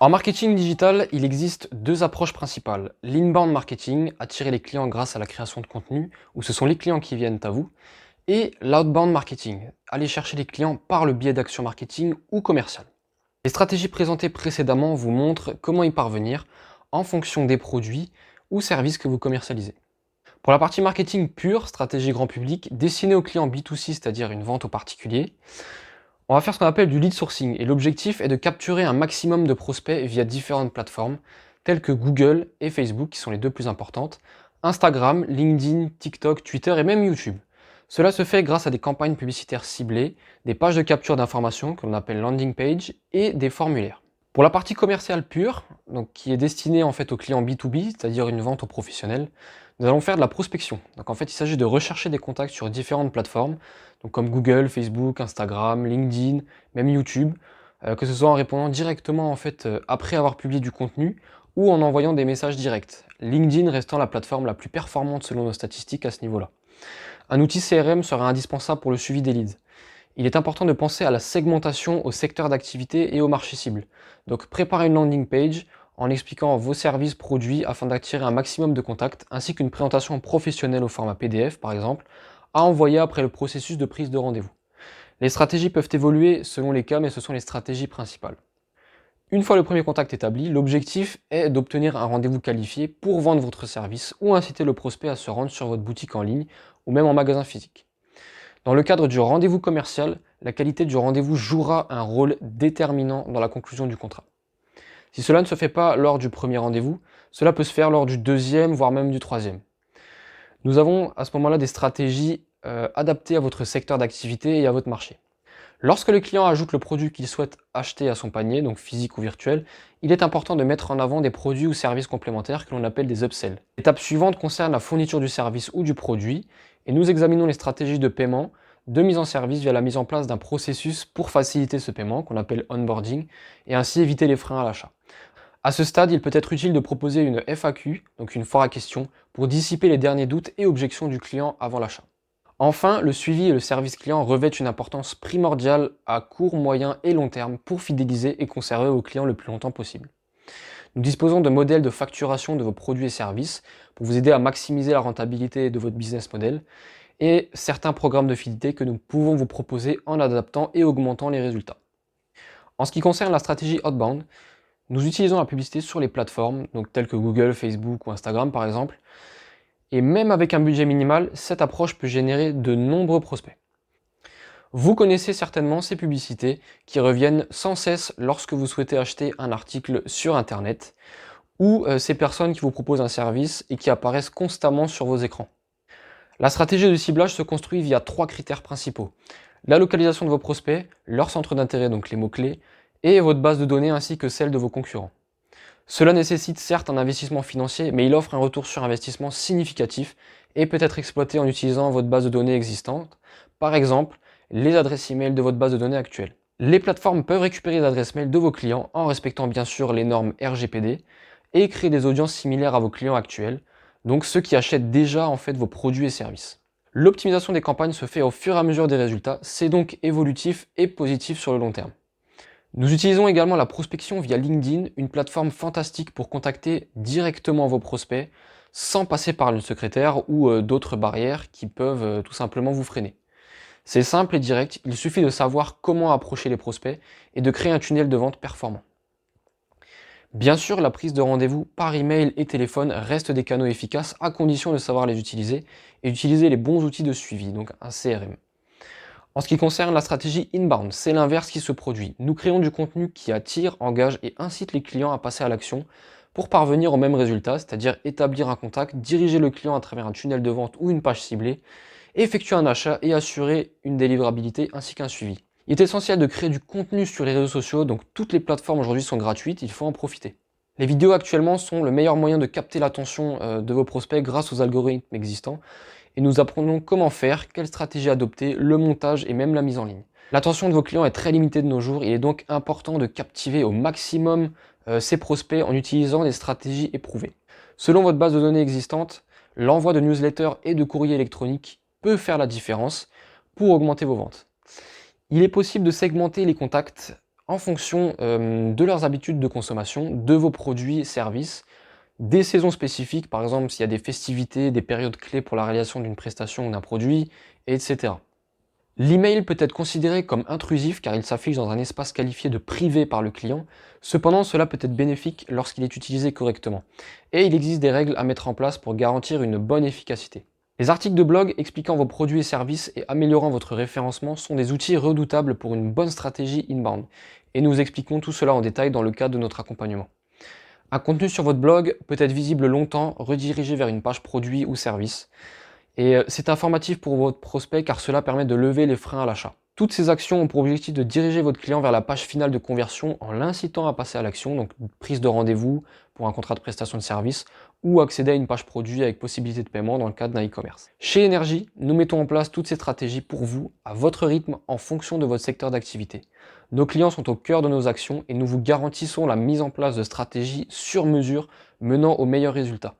En marketing digital, il existe deux approches principales. L'inbound marketing, attirer les clients grâce à la création de contenu, où ce sont les clients qui viennent à vous, et l'outbound marketing, aller chercher les clients par le biais d'actions marketing ou commerciales. Les stratégies présentées précédemment vous montrent comment y parvenir en fonction des produits ou services que vous commercialisez. Pour la partie marketing pure, stratégie grand public, destinée aux clients B2C, c'est-à-dire une vente aux particuliers, on va faire ce qu'on appelle du lead sourcing et l'objectif est de capturer un maximum de prospects via différentes plateformes telles que Google et Facebook qui sont les deux plus importantes, Instagram, LinkedIn, TikTok, Twitter et même YouTube. Cela se fait grâce à des campagnes publicitaires ciblées, des pages de capture d'informations que l'on appelle landing page et des formulaires. Pour la partie commerciale pure, donc qui est destinée en fait aux clients B2B, c'est-à-dire une vente aux professionnels, nous allons faire de la prospection. Donc en fait, il s'agit de rechercher des contacts sur différentes plateformes, donc comme Google, Facebook, Instagram, LinkedIn, même YouTube, que ce soit en répondant directement en fait après avoir publié du contenu ou en envoyant des messages directs. LinkedIn restant la plateforme la plus performante selon nos statistiques à ce niveau-là. Un outil CRM sera indispensable pour le suivi des leads. Il est important de penser à la segmentation au secteur d'activité et au marché cible. Donc préparez une landing page en expliquant vos services produits afin d'attirer un maximum de contacts, ainsi qu'une présentation professionnelle au format PDF par exemple, à envoyer après le processus de prise de rendez-vous. Les stratégies peuvent évoluer selon les cas, mais ce sont les stratégies principales. Une fois le premier contact établi, l'objectif est d'obtenir un rendez-vous qualifié pour vendre votre service ou inciter le prospect à se rendre sur votre boutique en ligne ou même en magasin physique. Dans le cadre du rendez-vous commercial, la qualité du rendez-vous jouera un rôle déterminant dans la conclusion du contrat. Si cela ne se fait pas lors du premier rendez-vous, cela peut se faire lors du deuxième, voire même du troisième. Nous avons à ce moment-là des stratégies adaptées à votre secteur d'activité et à votre marché. Lorsque le client ajoute le produit qu'il souhaite acheter à son panier, donc physique ou virtuel, il est important de mettre en avant des produits ou services complémentaires que l'on appelle des upsells. L'étape suivante concerne la fourniture du service ou du produit, et nous examinons les stratégies de paiement, de mise en service via la mise en place d'un processus pour faciliter ce paiement, qu'on appelle onboarding, et ainsi éviter les freins à l'achat. À ce stade, il peut être utile de proposer une FAQ, donc une foire à questions, pour dissiper les derniers doutes et objections du client avant l'achat. Enfin, le suivi et le service client revêtent une importance primordiale à court, moyen et long terme pour fidéliser et conserver vos clients le plus longtemps possible. Nous disposons de modèles de facturation de vos produits et services pour vous aider à maximiser la rentabilité de votre business model et certains programmes de fidélité que nous pouvons vous proposer en adaptant et augmentant les résultats. En ce qui concerne la stratégie outbound, nous utilisons la publicité sur les plateformes, donc telles que Google, Facebook ou Instagram par exemple, et même avec un budget minimal, cette approche peut générer de nombreux prospects. Vous connaissez certainement ces publicités qui reviennent sans cesse lorsque vous souhaitez acheter un article sur Internet ou ces personnes qui vous proposent un service et qui apparaissent constamment sur vos écrans. La stratégie de ciblage se construit via trois critères principaux. La localisation de vos prospects, leur centre d'intérêt, donc les mots-clés, et votre base de données ainsi que celle de vos concurrents. Cela nécessite certes un investissement financier, mais il offre un retour sur investissement significatif et peut être exploité en utilisant votre base de données existante, par exemple les adresses e-mail de votre base de données actuelle. Les plateformes peuvent récupérer les adresses mail de vos clients en respectant bien sûr les normes RGPD et créer des audiences similaires à vos clients actuels, donc ceux qui achètent déjà en fait vos produits et services. L'optimisation des campagnes se fait au fur et à mesure des résultats, c'est donc évolutif et positif sur le long terme. Nous utilisons également la prospection via LinkedIn, une plateforme fantastique pour contacter directement vos prospects sans passer par une secrétaire ou d'autres barrières qui peuvent tout simplement vous freiner. C'est simple et direct, il suffit de savoir comment approcher les prospects et de créer un tunnel de vente performant. Bien sûr, la prise de rendez-vous par email et téléphone reste des canaux efficaces à condition de savoir les utiliser et d'utiliser les bons outils de suivi, donc un CRM. En ce qui concerne la stratégie inbound, c'est l'inverse qui se produit. Nous créons du contenu qui attire, engage et incite les clients à passer à l'action pour parvenir au même résultat, c'est-à-dire établir un contact, diriger le client à travers un tunnel de vente ou une page ciblée, effectuer un achat et assurer une délivrabilité ainsi qu'un suivi. Il est essentiel de créer du contenu sur les réseaux sociaux, donc toutes les plateformes aujourd'hui sont gratuites, il faut en profiter. Les vidéos actuellement sont le meilleur moyen de capter l'attention de vos prospects grâce aux algorithmes existants et nous apprenons comment faire, quelle stratégie adopter, le montage et même la mise en ligne. L'attention de vos clients est très limitée de nos jours, il est donc important de captiver au maximum ces prospects en utilisant des stratégies éprouvées. Selon votre base de données existante, l'envoi de newsletters et de courriers électroniques peut faire la différence pour augmenter vos ventes. Il est possible de segmenter les contacts en fonction de leurs habitudes de consommation, de vos produits et services, des saisons spécifiques, par exemple s'il y a des festivités, des périodes clés pour la réalisation d'une prestation ou d'un produit, etc. L'email peut être considéré comme intrusif car il s'affiche dans un espace qualifié de privé par le client, cependant cela peut être bénéfique lorsqu'il est utilisé correctement. Et il existe des règles à mettre en place pour garantir une bonne efficacité. Les articles de blog expliquant vos produits et services et améliorant votre référencement sont des outils redoutables pour une bonne stratégie inbound. Et nous expliquons tout cela en détail dans le cadre de notre accompagnement. Un contenu sur votre blog peut être visible longtemps, redirigé vers une page produit ou service. Et c'est informatif pour votre prospect car cela permet de lever les freins à l'achat. Toutes ces actions ont pour objectif de diriger votre client vers la page finale de conversion en l'incitant à passer à l'action, donc prise de rendez-vous pour un contrat de prestation de service ou accéder à une page produit avec possibilité de paiement dans le cadre d'un e-commerce. Chez Energy, nous mettons en place toutes ces stratégies pour vous, à votre rythme, en fonction de votre secteur d'activité. Nos clients sont au cœur de nos actions et nous vous garantissons la mise en place de stratégies sur mesure menant aux meilleurs résultats.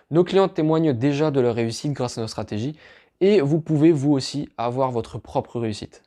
Nos clients témoignent déjà de leur réussite grâce à nos stratégies et vous pouvez vous aussi avoir votre propre réussite.